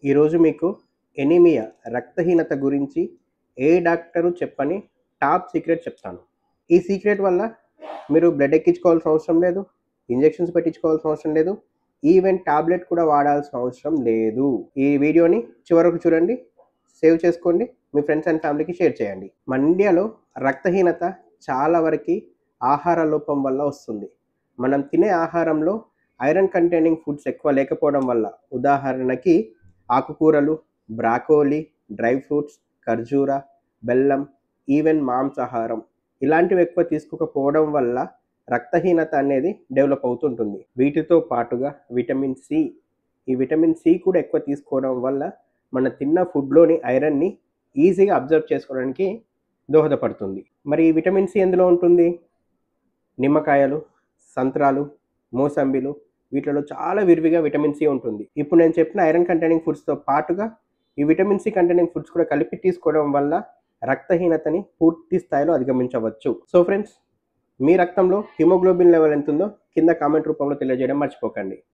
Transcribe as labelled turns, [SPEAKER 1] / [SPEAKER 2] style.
[SPEAKER 1] ఈరోజు మీకు ఎనీమియా రక్తహీనత గురించి ఏ డాక్టరు చెప్పని టాప్ సీక్రెట్ చెప్తాను. ఈ సీక్రెట్ వల్ల మీరు బ్లడ్ ఎక్కించుకోవాల్సిన అవసరం లేదు, ఇంజెక్షన్స్ పెట్టించుకోవాల్సిన అవసరం లేదు, ఈవెన్ టాబ్లెట్ కూడా వాడాల్సిన అవసరం లేదు. ఈ వీడియోని చివరకు చూడండి, సేవ్ చేసుకోండి, మీ ఫ్రెండ్స్ అండ్ ఫ్యామిలీకి షేర్ చేయండి. మన ఇండియాలో రక్తహీనత చాలా వరకు ఆహార లోపం వల్ల వస్తుంది. మనం తినే ఆహారంలో ఐరన్ కంటైనింగ్ ఫుడ్స్ ఎక్కువ లేకపోవడం వల్ల, ఉదాహరణకి ఆకుకూరలు, బ్రాకోలీ, డ్రై ఫ్రూట్స్, ఖర్జూర, బెల్లం, ఈవెన్ మాంసాహారం ఇలాంటివి ఎక్కువ తీసుకోకపోవడం వల్ల రక్తహీనత అనేది డెవలప్ అవుతుంటుంది. వీటితో పాటుగా విటమిన్ సి, ఈ విటమిన్ సి కూడా ఎక్కువ తీసుకోవడం వల్ల మన తిన్న ఫుడ్లోని ఐరన్ని ఈజీగా అబ్జర్వ్ చేసుకోవడానికి దోహదపడుతుంది. మరి ఈ విటమిన్ సి ఎందులో ఉంటుంది? నిమ్మకాయలు, సంత్రాలు, మోసంబిలు వీటిలో చాలా విరివిగా విటమిన్ సి ఉంటుంది. ఇప్పుడు నేను చెప్పిన ఐరన్ కంటైనింగ్ ఫుడ్స్తో పాటుగా ఈ విటమిన్ సి కంటైనింగ్ ఫుడ్స్ కూడా కలిపి తీసుకోవడం వల్ల రక్తహీనతని పూర్తి స్థాయిలో అధిగమించవచ్చు. సో ఫ్రెండ్స్, మీ రక్తంలో హిమోగ్లోబిన్ లెవెల్ ఎంత ఉందో కింద కామెంట్ రూపంలో తెలియజేయడం మర్చిపోకండి.